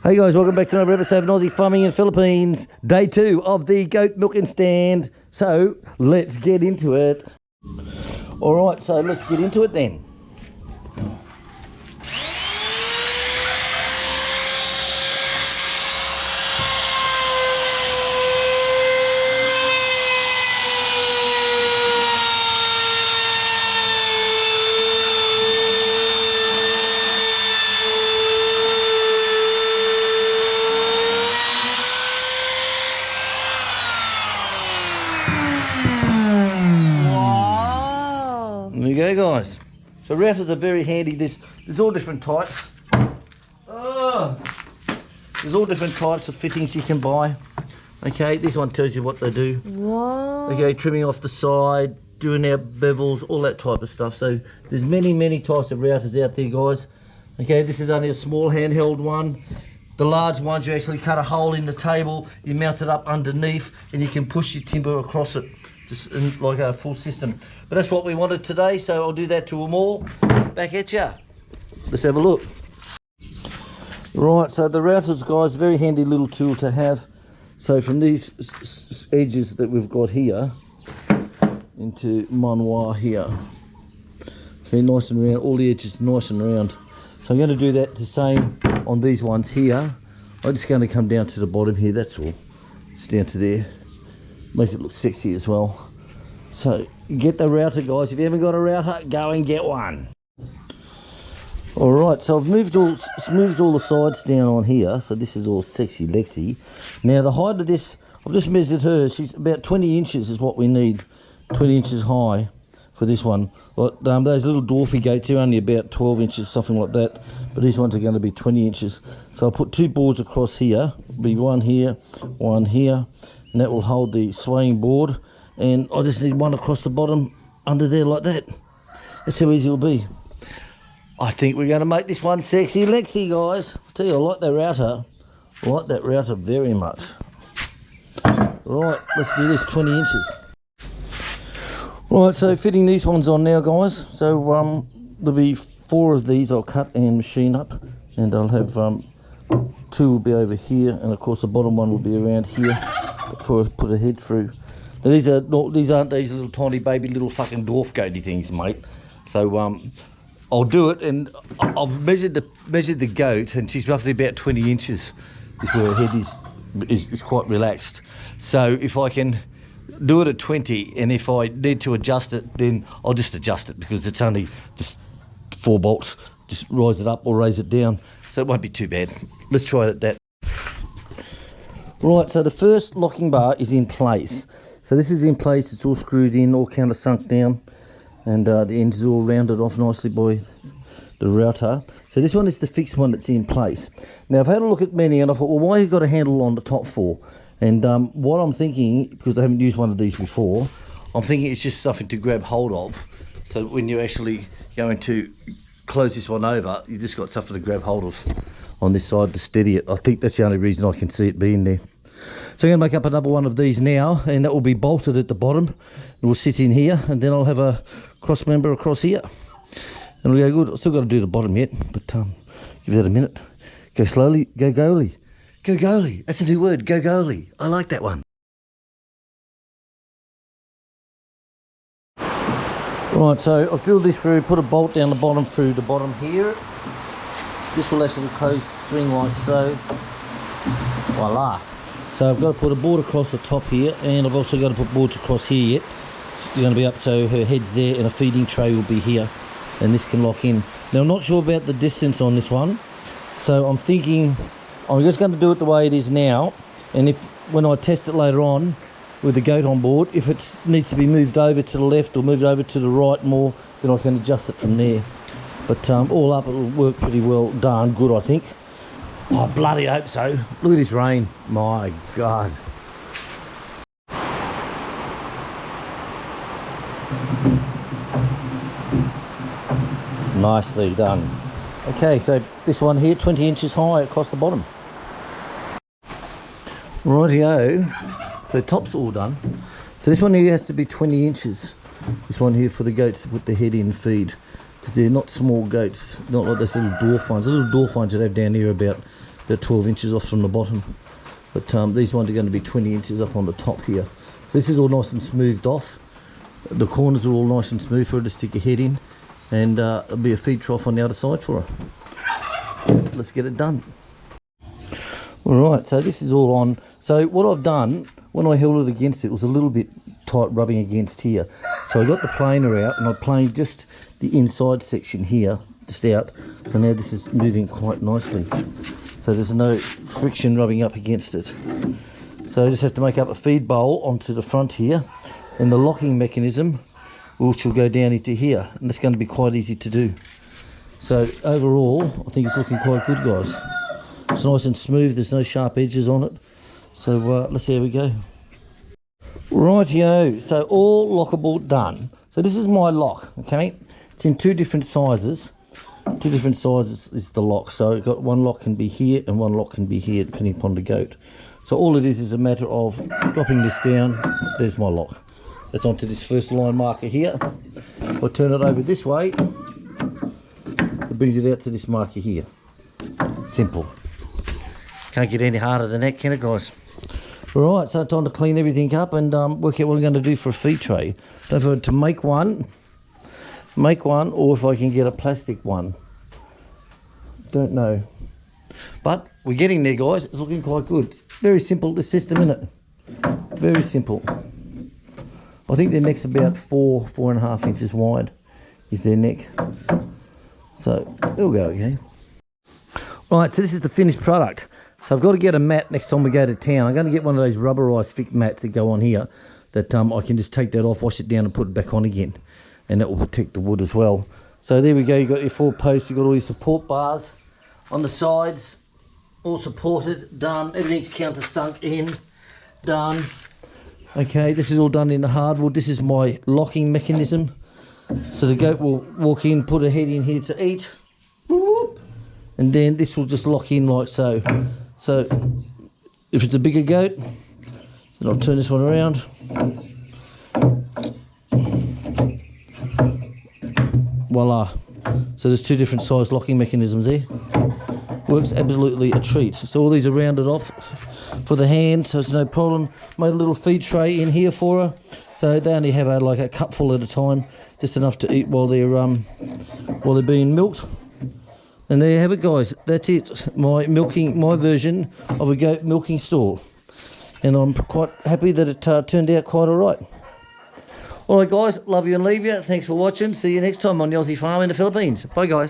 Hey guys, welcome back to another episode of Aussie Farming in the Philippines. Day 2 of the goat milking stand. So, let's get into it. Alright, so let's get into it then. There you go, guys. So routers are very handy. There's all different types. There's all different types of fittings you can buy. Okay, this one tells you what they do. Wow. Okay, trimming off the side, doing out bevels, all that type of stuff. So there's many types of routers out there, guys. Okay, this is only a small handheld one. The large ones, you actually cut a hole in the table, you mount it up underneath, and you can push your timber across it. Just in like a full system. But that's what we wanted today, so I'll do that to them all. Back at ya. Let's have a look. Right, so the routers, guys, very handy little tool to have. So from these edges that we've got here into manoir here. Okay, nice and round, all the edges nice and round. So I'm going to do that the same on these ones here. I'm just going to come down to the bottom here, that's all. Just down to there. Makes it look sexy as well. So get the router, guys. If you haven't got a router, go and get one. Alright, so I've smoothed all the sides down on here, so this is all sexy Lexi. Now the height of this, I've just measured her, she's about 20 inches is what we need. 20 inches high for this one. But those little dwarfy goats are only about 12 inches, something like that. But these ones are going to be 20 inches. So I'll put 2 boards across here. Be one here, and that will hold the swaying board. And I just need one across the bottom under there like that. That's how easy it'll be. I think we're going to make this one sexy Lexi, guys. I tell you, I like that router. I like that router very much. Right, let's do this, 20 inches. Right, so fitting these ones on now, guys. So there'll be 4 of these I'll cut and machine up. And I'll have 2 will be over here. And of course the bottom one will be around here before I put a head through. Now these aren't these little tiny baby little fucking dwarf goaty things, mate. So I'll do it, and I've measured the goat, and she's roughly about 20 inches is where her head is quite relaxed. So if I can do it at 20, and if I need to adjust it, then I'll just adjust it, because it's only just 4 bolts. Just rise it up or raise it down, so it won't be too bad. Let's try it at that. Right, so the first locking bar is in place. So this is in place, it's all screwed in, all countersunk down, and the ends are all rounded off nicely by the router. So this one is the fixed one that's in place. Now I've had a look at many, and I thought, well, why have you got a handle on the top 4? And what I'm thinking, because I haven't used one of these before, I'm thinking it's just something to grab hold of, so that when you're actually going to close this one over, you just got something to grab hold of on this side to steady it. I think that's the only reason I can see it being there. So I'm going to make up another one of these now, and that will be bolted at the bottom. It will sit in here, and then I'll have a cross member across here. And it'll go good. I've still got to do the bottom yet, but give that a minute. Go slowly, go goalie. Go goalie, that's a new word, go goalie. I like that one. Right, so I've drilled this through, put a bolt down the bottom through the bottom here. This will actually close, swing like so. Voila. So I've got to put a board across the top here, and I've also got to put boards across here yet. It's going to be up so her head's there, and a feeding tray will be here, and this can lock in. Now I'm not sure about the distance on this one, so I'm thinking I'm just going to do it the way it is now, and if when I test it later on with the goat on board, if it needs to be moved over to the left or moved over to the right more, then I can adjust it from there. But all up, it'll work pretty well, darn good, I think. Oh, bloody hope so. Look at this rain. My God. Nicely done. Okay, so this one here, 20 inches high across the bottom. Rightio. So top's all done. So this one here has to be 20 inches. This one here for the goats to put the head in and feed. Because they're not small goats, not like those little dwarf ones. The little dwarf ones that I have down here are about about 12 inches off from the bottom. But these ones are going to be 20 inches up on the top here. So this is all nice and smoothed off. The corners are all nice and smooth for her to stick her head in, and there'll be a feed trough on the other side for her. Let's get it done. Alright, so this is all on. So what I've done, when I held it against it, was a little bit tight rubbing against here. So I got the planer out and I planed just the inside section here, just out. So now this is moving quite nicely. So there's no friction rubbing up against it. So I just have to make up a feed bowl onto the front here, and the locking mechanism which will go down into here, and that's going to be quite easy to do. So overall, I think it's looking quite good, guys. It's nice and smooth, there's no sharp edges on it. So let's see how we go. Rightio, so all lockable done. So this is my lock, okay? It's in two different sizes. Two different sizes is the lock. So I've got one lock can be here and one lock can be here, depending upon the goat. So all it is a matter of dropping this down. There's my lock. That's onto this first line marker here. If I turn it over this way, it brings it out to this marker here. Simple. Can't get any harder than that, can it, guys? Alright, so time to clean everything up and work out what I'm going to do for a feed tray. Don't forget to make one, or if I can get a plastic one. Don't know. But we're getting there, guys. It's looking quite good. Very simple, the system, innit? Very simple. I think their neck's about 4.5 inches wide is their neck. So it'll go okay. Right, so this is the finished product. So I've got to get a mat next time we go to town. I'm going to get one of those rubberised thick mats that go on here, that I can just take that off, wash it down and put it back on again. And that will protect the wood as well. So there we go, you've got your 4 posts, you've got all your support bars on the sides, all supported, done. Everything's countersunk in, done. Okay, this is all done in the hardwood. This is my locking mechanism. So the goat will walk in, put her head in here to eat, and then this will just lock in like so. So if it's a bigger goat, then I'll turn this one around. Voila. So there's 2 different size locking mechanisms there. Works absolutely a treat. So all these are rounded off for the hand, so it's no problem. Made a little feed tray in here for her. So they only have like a cupful at a time, just enough to eat while they're being milked. And there you have it, guys. That's it. My version of a goat milking store. And I'm quite happy that it turned out quite all right. All right, guys. Love you and leave you. Thanks for watching. See you next time on the Aussie Farm in the Philippines. Bye, guys.